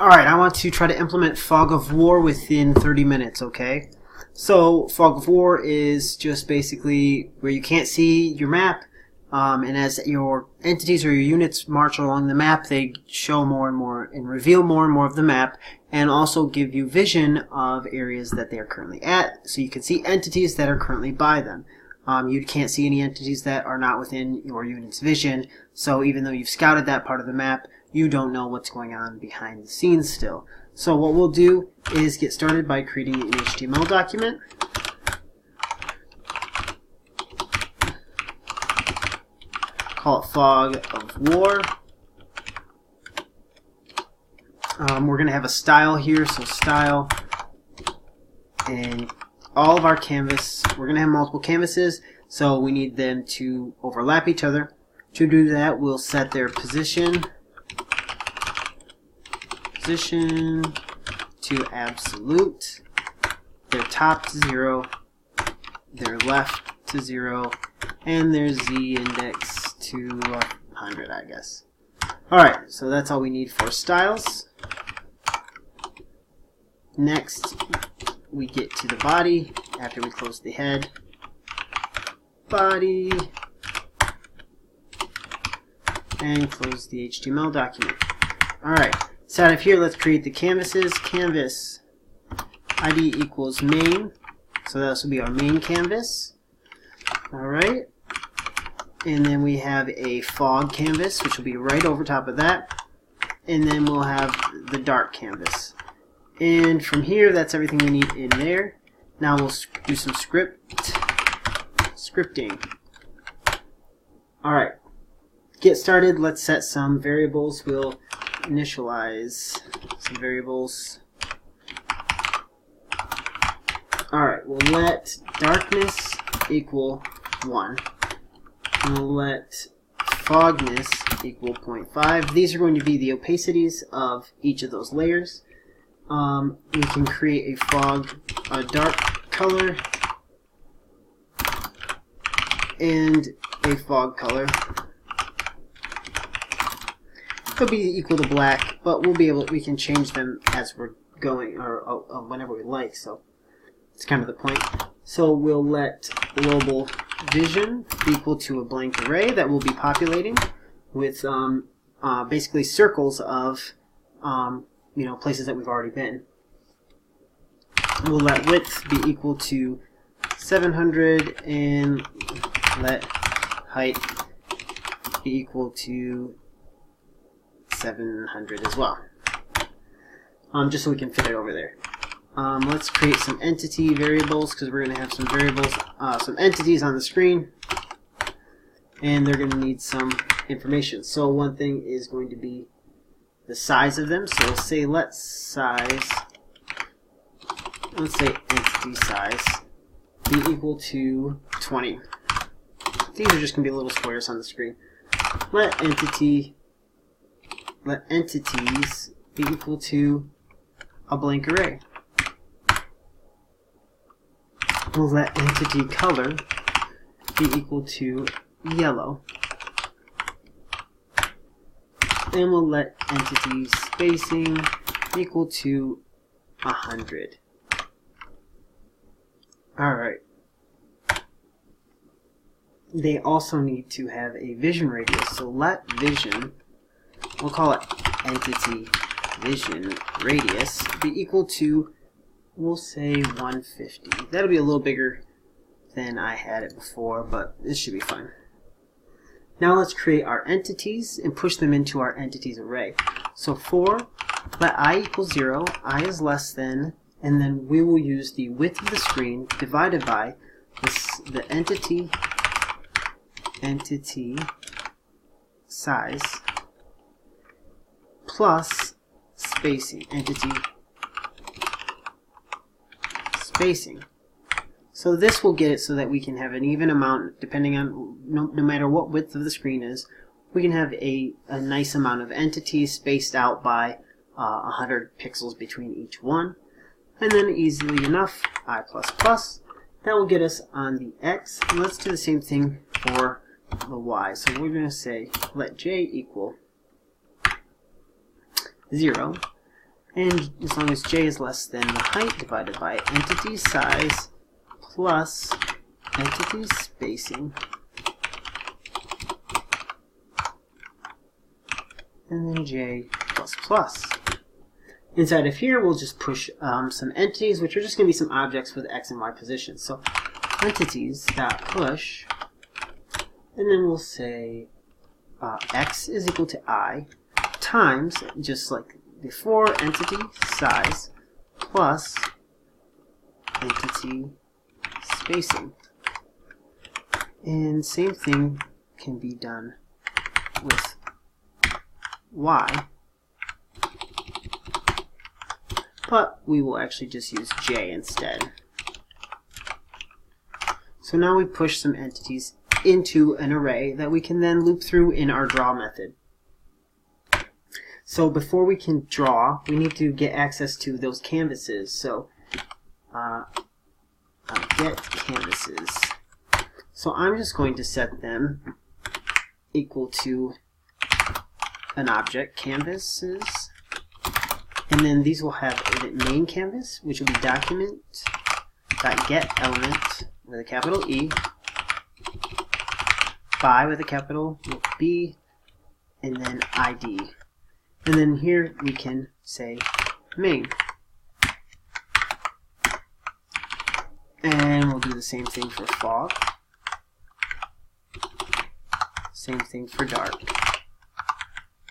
Alright, I want to try to implement Fog of War within 30 minutes, okay? So, Fog of War is just basically where you can't see your map, and as your entities or your units march along the map, they show more and more and reveal more and more of the map, and also give you vision of areas that they are currently at, so you can see entities that are currently by them. You can't see any entities that are not within your unit's vision, so even though you've scouted that part of the map, you don't know what's going on behind the scenes still. So what we'll do is get started by creating an HTML document. Call it Fog of War. We're going to have a style here, so style, and all of our canvas, we're going to have multiple canvases, so we need them to overlap each other. To do that, we'll set their position to absolute, their top to 0, their left to 0, and their z index to 100, I guess. Alright, so that's all we need for styles. Next, we get to the body after we close the head. Body, and close the HTML document. Alright, so out of here, let's create the canvases. Canvas ID equals main, so this will be our main canvas. Alright, and then we have a fog canvas, which will be right over top of that, and then we'll have the dark canvas. And from here, that's everything we need in there. Now we'll do some scripting. Alright, get started. Let's set some variables. We'll initialize some variables. Alright, we'll let darkness equal 1. And we'll let fogness equal 0.5. These are going to be the opacities of each of those layers. We can create a dark color and a fog color. It'll be equal to black, but we can change them as we're going, or whenever we like, so it's kind of the point. So we'll let global vision equal to a blank array that will be populating with basically circles of places that we've already been. We'll let width be equal to 700 and let height be equal to 700 as well. Just so we can fit it over there. Let's create some entity variables, because we're going to have some variables, some entities on the screen, and they're going to need some information. So one thing is going to be the size of them. So we'll say let's say entity size be equal to 20. These are just going to be little squares on the screen. Let entities be equal to a blank array. We'll let entity color be equal to yellow. And we'll let entity spacing equal to 100. Alright. They also need to have a vision radius, so let vision, we'll call it entity vision radius, be equal to, we'll say 150. That'll be a little bigger than I had it before, but this should be fine. Now let's create our entities and push them into our entities array. So for let I equal 0, I is less than, and then we will use the width of the screen divided by the entity size plus spacing, entity spacing. So this will get it so that we can have an even amount, depending on no matter what width of the screen is, we can have a nice amount of entities spaced out by 100 pixels between each one. And then easily enough, I++, that will get us on the X. And let's do the same thing for the Y. So we're going to say let J equal 0. and as long as j is less than the height divided by entity size plus entity spacing, and then j plus plus. Inside of here, we'll just push some entities, which are just going to be some objects with x and y positions. So entities.push, and then we'll say x is equal to I times, just like before, entity size plus entity spacing. And same thing can be done with y, but we will actually just use j instead. So now we push some entities into an array that we can then loop through in our draw method. So before we can draw, we need to get access to those canvases. So get canvases. So I'm just going to set them equal to an object, canvases, and then these will have a main canvas, which will be document.get element with a capital E, by with a capital B, and then ID. And then here we can say main. And we'll do the same thing for fog. Same thing for dark.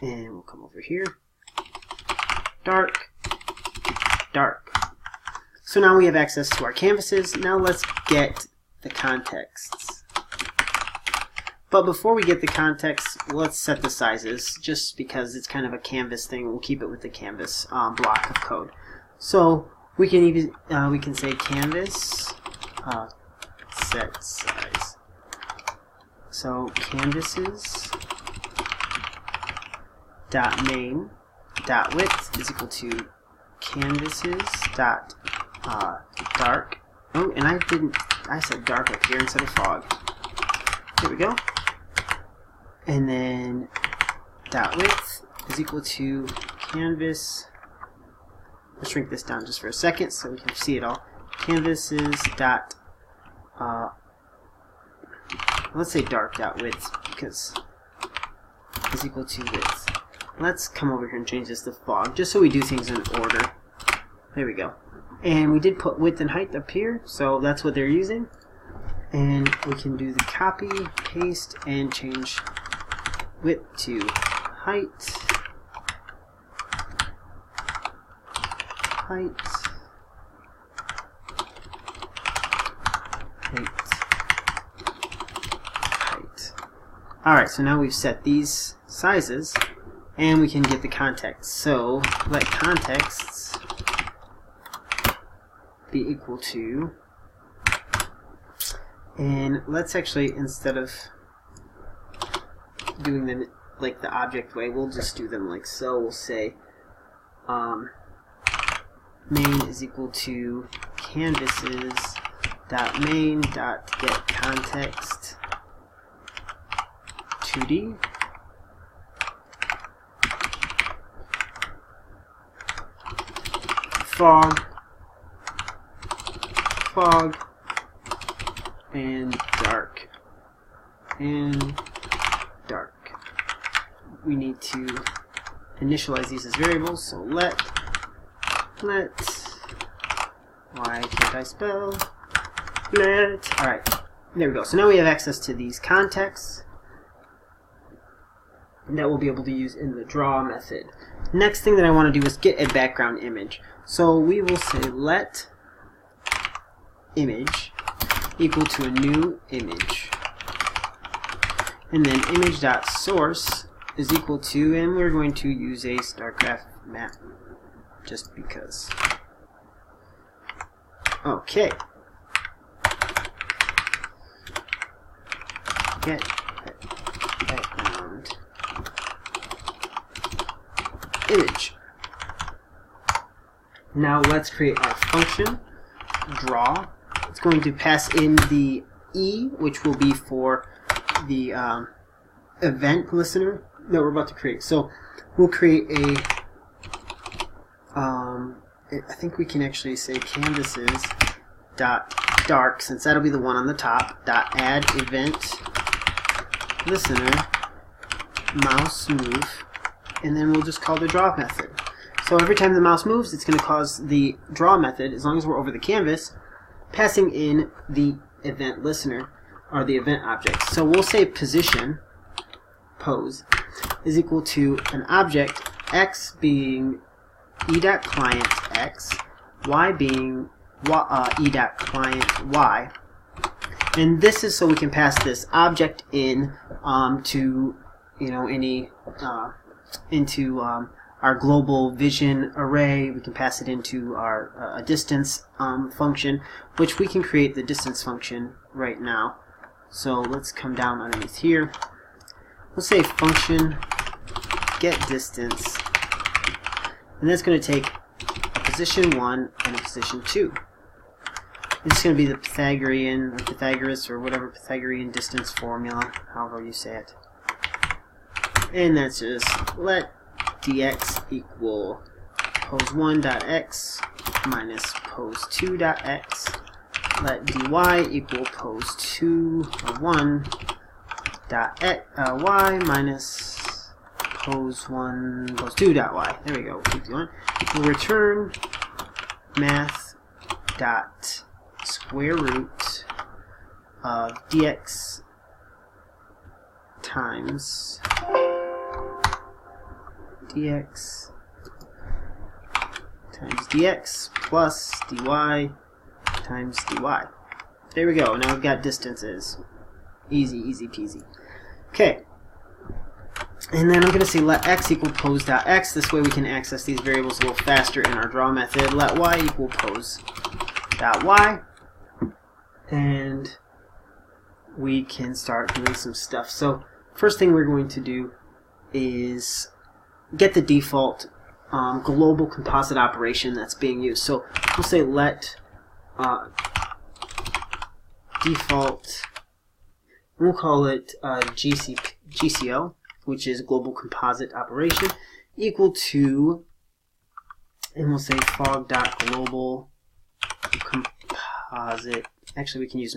And we'll come over here. Dark, dark. So now we have access to our canvases. Now let's get the contexts. But before we get the context, let's set the sizes, just because it's kind of a canvas thing. We'll keep it with the canvas block of code. So we can even we can say canvas set size. So canvases dot main dot width is equal to canvases dot dark. Oh, and I said dark up here instead of fog. Here we go. And then dot width is equal to canvas. Let's shrink this down just for a second so we can see it all. Canvases dot let's say dark dot width, because is equal to width. Let's come over here and change this to fog, just so we do things in order. There we go. And we did put width and height up here, so that's what they're using. And we can do the copy, paste, and change width to height, height, height. Alright, so now we've set these sizes, and we can get the context. So let contexts be equal to, and let's actually, instead of doing them like the object way, we'll just do them like so. We'll say main is equal to canvases dot main dot get context 2D fog, fog, and dark, and dark. We need to initialize these as variables, so let, why can't I spell, let, alright, there we go. So now we have access to these contexts that we'll be able to use in the draw method. Next thing that I want to do is get a background image. So we will say let image equal to a new image, and then image.source is equal to, and we're going to use a StarCraft map just because. Okay. Get background image. Now let's create our function draw. It's going to pass in the E, which will be for the event listener that we're about to create. So we'll create I think we can actually say canvases dot dark, since that'll be the one on the top, dot add event listener mouse move, and then we'll just call the draw method. So every time the mouse moves, it's going to cause the draw method, as long as we're over the canvas, passing in the event listener, or the event object. So we'll say position, pose, is equal to an object, x being e.client x, y being e.client y. And this is so we can pass this object in to, you know, into our global vision array. We can pass it into our distance function, which we can create the distance function right now. So let's come down underneath here. Let's say function get distance, and that's going to take a position 1 and a position 2. It's going to be the Pythagorean, or Pythagoras, or whatever Pythagorean distance formula, however you say it. And that's just let dx equal pose1.x minus pose2.x. Let dy equal pose1.y minus pose2.y. There we go. Keep going. We'll return math dot square root of dx times dx plus dy times dy. There we go. Now we've got distances. Easy, easy peasy. Okay. And then I'm going to say let x equal pose.x. This way we can access these variables a little faster in our draw method. Let y equal pose.y. And we can start doing some stuff. So first thing we're going to do is get the default global composite operation that's being used. So we'll say let default, we'll call it GCO, which is global composite operation, equal to, and we'll say fog.global composite, actually we can use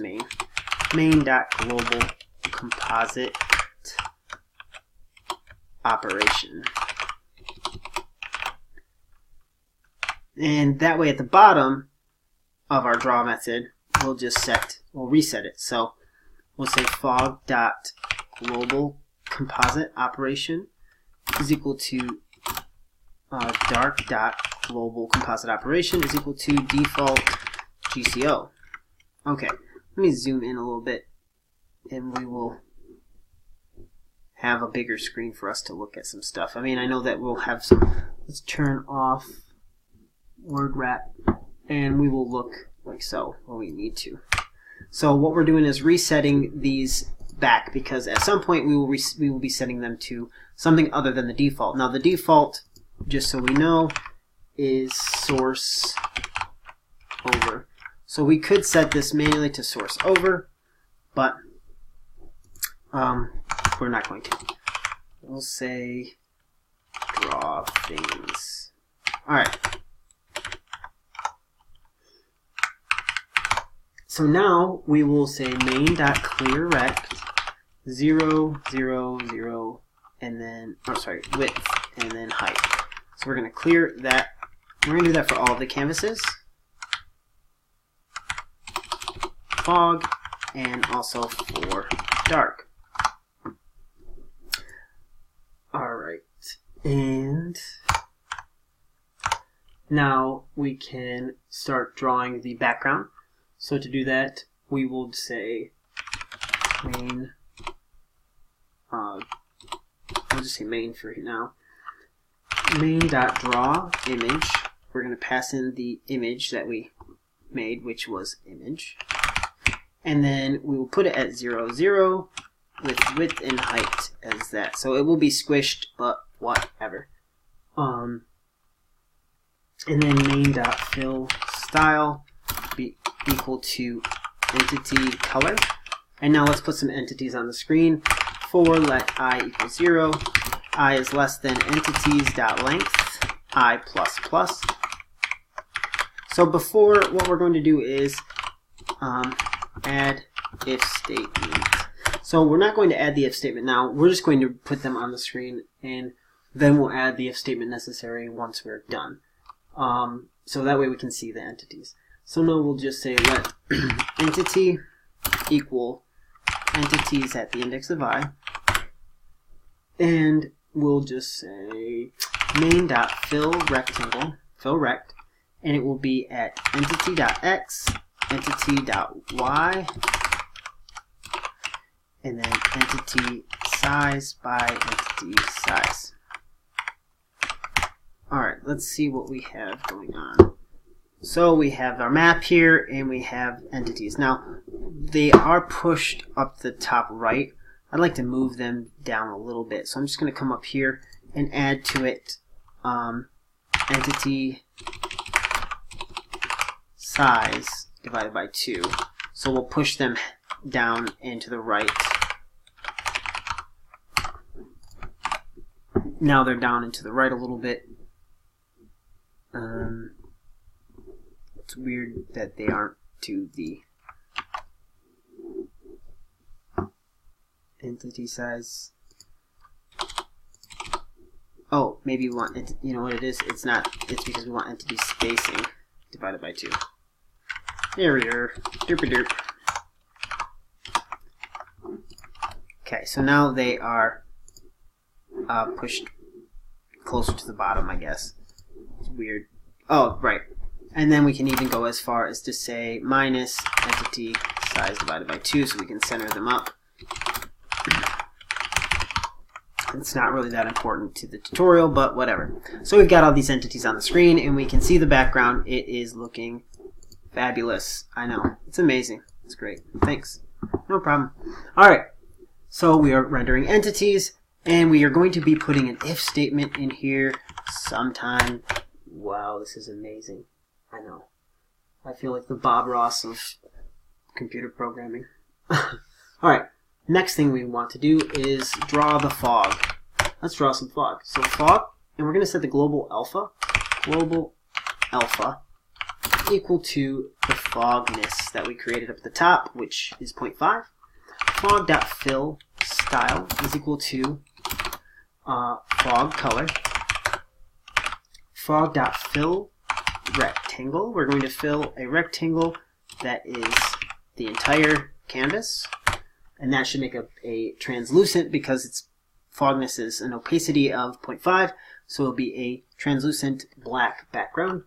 main.global composite operation. And that way at the bottom of our draw method, we'll reset it. So we'll say fog.global composite operation is equal to dark.global composite operation is equal to default GCO. Okay, let me zoom in a little bit and we will have a bigger screen for us to look at some stuff. I mean, I know that we'll have some, let's turn off word wrap and we will look like so when we need to. So what we're doing is resetting these back, because at some point we will be setting them to something other than the default. Now the default, just so we know, is source over. So we could set this manually to source over, but we're not going to. We'll say draw things. Alright. So now we will say main.clearRect 0, 0, 0, and then, width, and then height. So we're going to clear that. We're going to do that for all of the canvases, fog, and also for dark. Alright, and now we can start drawing the background. So to do that, we will say main, we'll just say main for now, main.draw image. We're going to pass in the image that we made, which was image. And then we will put it at 0, 0 with width and height as that. So it will be squished, but whatever. And then main.fill style be equal to entity color. And now let's put some entities on the screen. For let I equal 0, I is less than entities.length, I++. So before, what we're going to do is add if statement. So we're not going to add the if statement now. We're just going to put them on the screen, and then we'll add the if statement necessary once we're done. So that way we can see the entities. So now we'll just say let entity equal entities at the index of I, and we'll just say main.fill rectangle, fill rect, and it will be at entity.x, entity.y, and then entity size by entity size. Alright, let's see what we have going on. So we have our map here, and we have entities. Now, they are pushed up the top right. I'd like to move them down a little bit. So I'm just going to come up here and add to it entity size divided by 2. So we'll push them down and to the right. Now they're down and to the right a little bit. It's weird that they aren't to the entity size. Oh, maybe we want, you know what it is? It's not, it's because we want entity spacing divided by 2. There we are. Derp derp. Okay, so now they are pushed closer to the bottom, I guess. It's weird. Oh, right. And then we can even go as far as to say minus entity size divided by 2, so we can center them up. It's not really that important to the tutorial, but whatever. So we've got all these entities on the screen, and we can see the background. It is looking fabulous. I know. It's amazing. It's great. Thanks. No problem. Alright. So we are rendering entities, and we are going to be putting an if statement in here sometime. Wow, this is amazing. I know. I feel like the Bob Ross of computer programming. Alright, next thing we want to do is draw the fog. Let's draw some fog. So fog, and we're going to set the global alpha equal to the fogness that we created up at the top, which is 0.5. Fog.fill style is equal to fog color. Fog.fill rectangle. We're going to fill a rectangle that is the entire canvas, and that should make a translucent because its fogness is an opacity of 0.5, so it'll be a translucent black background.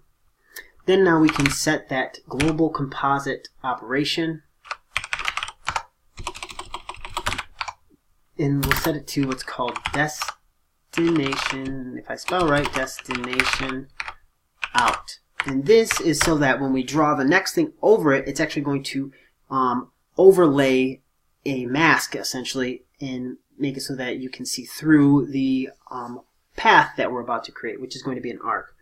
Then now we can set that global composite operation, and we'll set it to what's called destination, if I spell right, destination out. And this is so that when we draw the next thing over it, it's actually going to overlay a mask, essentially, and make it so that you can see through the path that we're about to create, which is going to be an arc.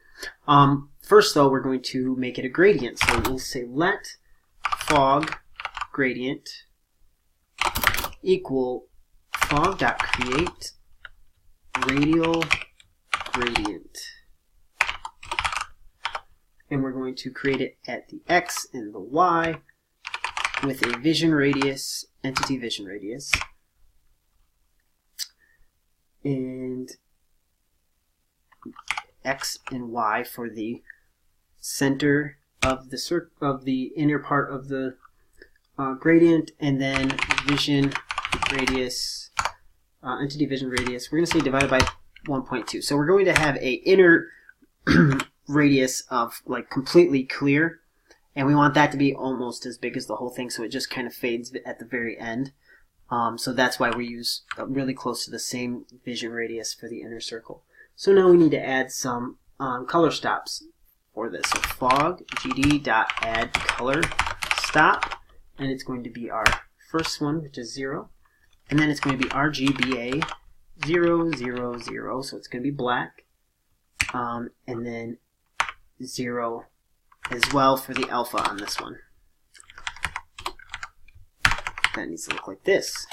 First, though, we're going to make it a gradient. So we'll say let fog gradient equal fog.create radial gradient. And we're going to create it at the X and the Y with a vision radius, entity vision radius. And X and Y for the center of the inner part of the gradient, and then vision radius, entity vision radius, we're going to say divided by 1.2. So we're going to have a inner radius of like completely clear, and we want that to be almost as big as the whole thing, so it just kind of fades at the very end. So that's why we use really close to the same vision radius for the inner circle. So now we need to add some color stops for this. So fog gd.add color stop, and it's going to be our first one, which is 0, and then it's going to be RGBA 0, 0, 0, so it's going to be black, and then 0 as well for the alpha on this one. That needs to look like this.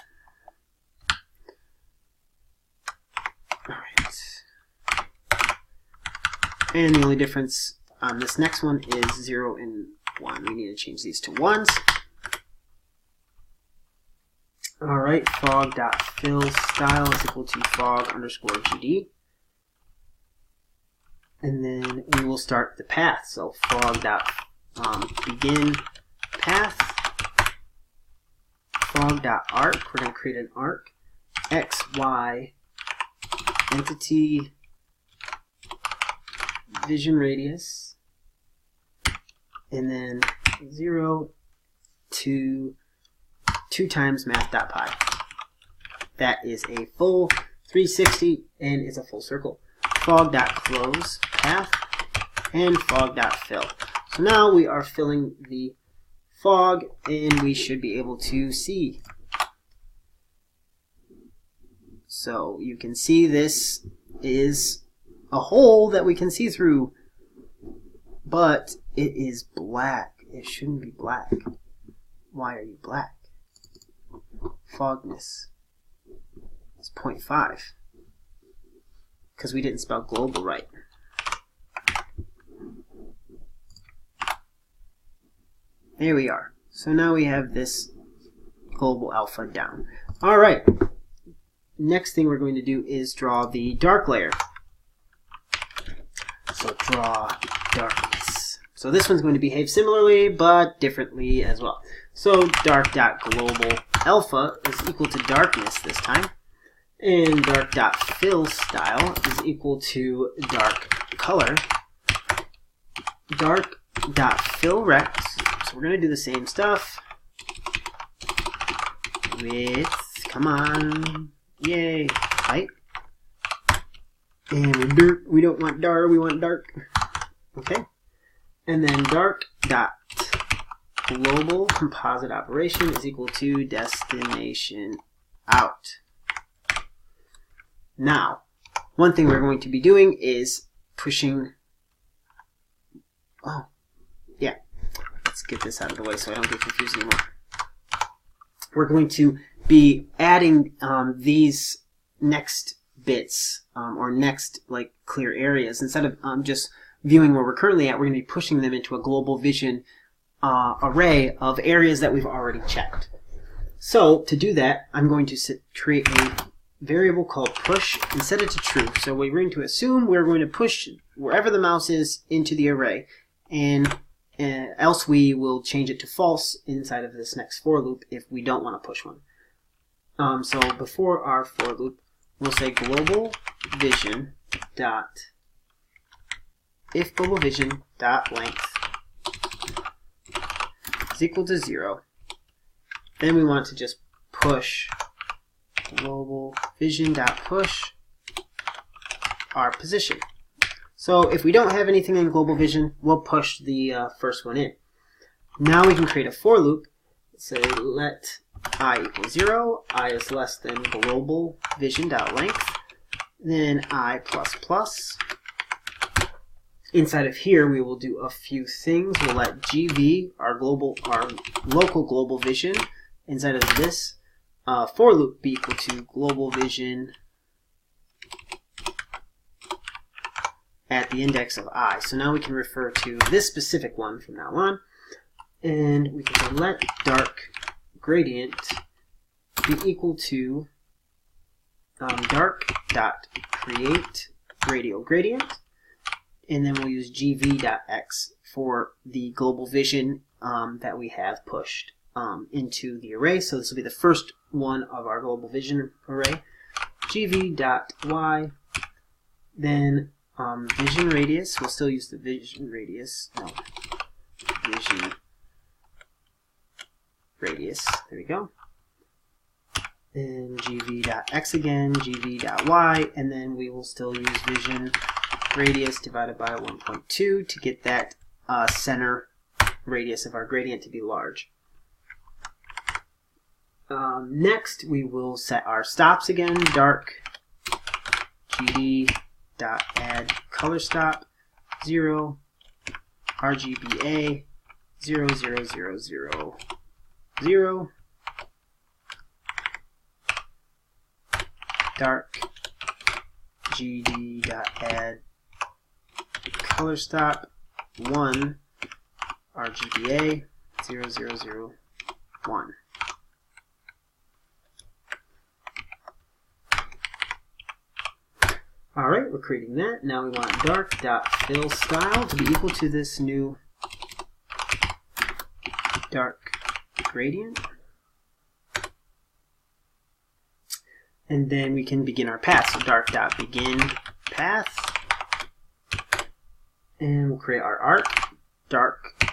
Alright. And the only difference on this next one is 0 and 1. We need to change these to 1s. Alright, fog.fill style is equal to fog_GD. And then we will start the path. So fog.begin path, fog.arc, we're going to create an arc, x, y, entity, vision radius, and then 0 to 2 times math.pi. That is a full 360 and is a full circle. Fog.close path and fog.fill. So now we are filling the fog and we should be able to see. So you can see this is a hole that we can see through, but it is black. It shouldn't be black. Why are you black? Fogness is 0.5 because we didn't spell global right. There we are. So now we have this global alpha down. Alright, next thing we're going to do is draw the dark layer. So draw darkness. So this one's going to behave similarly but differently as well. So dark.global alpha is equal to darkness this time. And dark.fill style is equal to dark color. Dark.fill rect. So we're going to do the same stuff with, come on, yay, height. And with dirt, we don't want dark, we want dark. Okay. And then dark.global composite operation is equal to destination out. Now, one thing we're going to be doing is pushing, let's get this out of the way so I don't get confused anymore. We're going to be adding these next bits or next clear areas. Instead of just viewing where we're currently at, we're going to be pushing them into a global vision array of areas that we've already checked. So to do that, I'm going to create a variable called push and set it to true. So we're going to assume we're going to push wherever the mouse is into the array, and else we will change it to false inside of this next for loop if we don't want to push one. So before our for loop, we'll say global vision dot if global vision dot length is equal to 0. Then we want to just push global vision dot push our position. So if we don't have anything in global vision, we'll push the first one in. Now we can create a for loop. Say let I equal 0, I is less than global vision dot length, then I plus plus. Inside of here, we will do a few things. We'll let GV, our local global vision, inside of this for loop be equal to global vision at the index of I. So now we can refer to this specific one from now on, and we can say let dark gradient be equal to dark dot create radial gradient, and then we'll use gv.x for the global vision that we have pushed into the array. So this will be the first one of our global vision array. gv.y, then vision radius, we'll still use the vision radius, vision radius, there we go. Then gv.x again, gv.y, and then we will still use vision radius divided by 1.2 to get that center radius of our gradient to be large. Next, we will set our stops again. Dark gd.add color stop 0 RGBA 0 0 0 0 0. Dark gd.add color stop 1 RGBA 0001. Alright, we're creating that. Now we want dark.fill style to be equal to this new dark gradient. And then we can begin our path. So dark.begin path. And we'll create our arc. Dark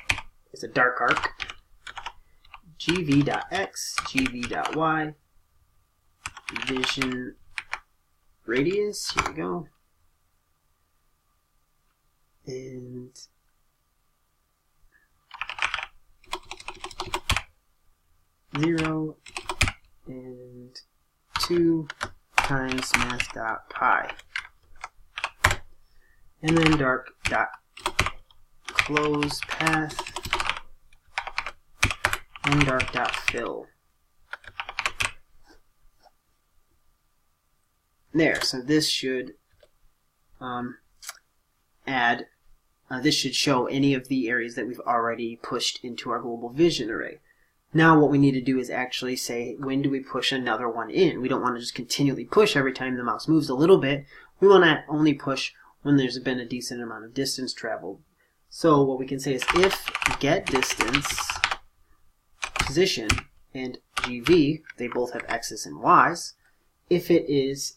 is a dark arc. gv.x, gv.y, vision radius, here we go. And zero and 2 times math.pi. And then dark.close path and dark.fill. There, so this should this should show any of the areas that we've already pushed into our global vision array. Now what we need to do is actually say, when do we push another one in? We don't want to just continually push every time the mouse moves a little bit. We want to only push when there's been a decent amount of distance traveled. So what we can say is if get distance, position, and GV, they both have X's and Y's, if it is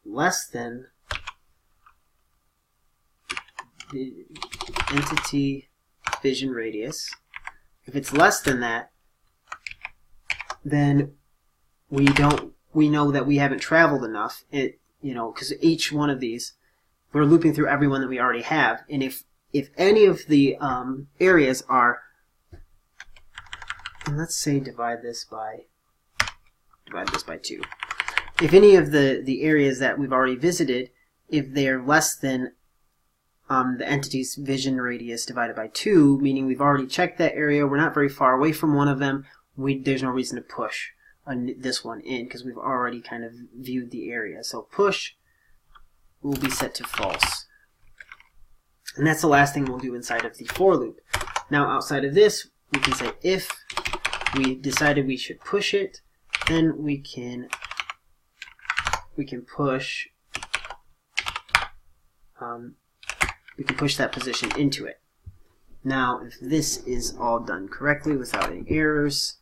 less than the entity vision radius, if it's less than that, then we know that we haven't traveled enough. Because each one of these, we're looping through every one that we already have, and if any of the areas are, and let's say divide this by 2. If any of the areas that we've already visited, if they're less than the entity's vision radius divided by 2, meaning we've already checked that area, we're not very far away from one of them, there's no reason to push this one in because we've already kind of viewed the area. So push will be set to false. And that's the last thing we'll do inside of the for loop. Now outside of this, we can say if we decided we should push it, then we can push that position into it. Now, if this is all done correctly without any errors,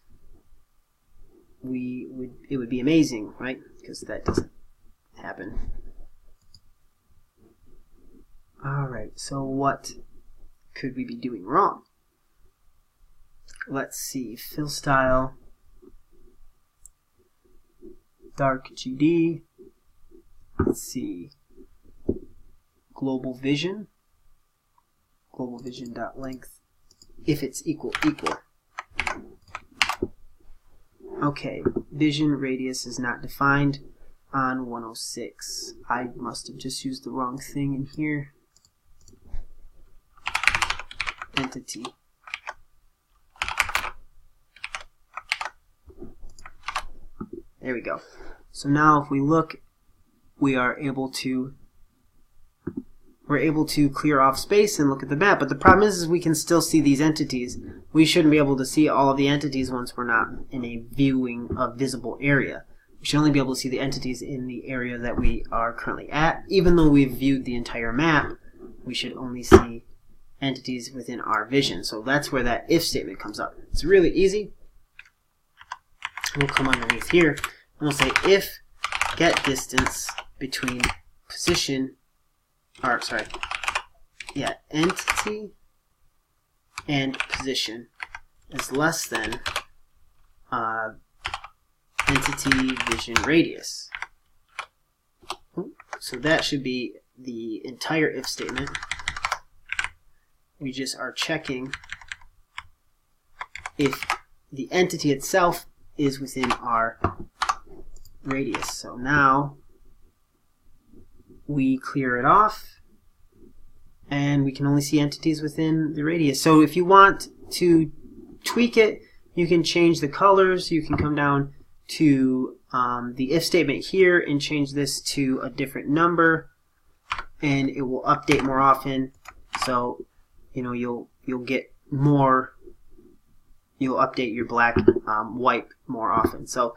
it would be amazing, right? Because that doesn't happen. Alright, so what could we be doing wrong? Let's see, fill style, dark GD, let's see, global vision dot-length, if it's equal. Okay, vision radius is not defined on 106. I must have just used the wrong thing in here. Entity. There we go. So now if we look, we're able to clear off space and look at the map, but the problem is we can still see these entities. We shouldn't be able to see all of the entities once we're not in a viewing of visible area. We should only be able to see the entities in the area that we are currently at. Even though we've viewed the entire map, we should only see entities within our vision. So that's where that if statement comes up. It's really easy. We'll come underneath here and we'll say if get distance between position, entity and position is less than entity vision radius. So that should be the entire if statement. We just are checking if the entity itself is within our radius. So now we clear it off and we can only see entities within the radius. So if you want to tweak it, you can change the colors. You can come down to the if statement here and change this to a different number. and it will update more often. So you'll get more. You'll update your black wipe more often. So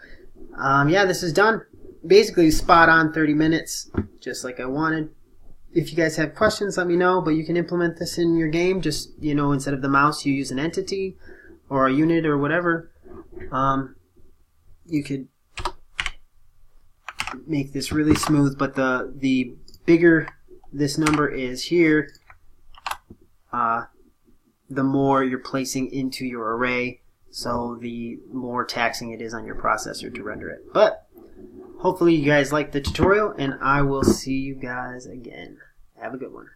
yeah, this is done. Basically spot on 30 minutes, just like I wanted. If you guys have questions, let me know, but you can implement this in your game. Just, instead of the mouse, you use an entity or a unit or whatever. You could make this really smooth, but the bigger this number is here, the more you're placing into your array, so the more taxing it is on your processor to render it. But hopefully you guys liked the tutorial, and I will see you guys again. Have a good one.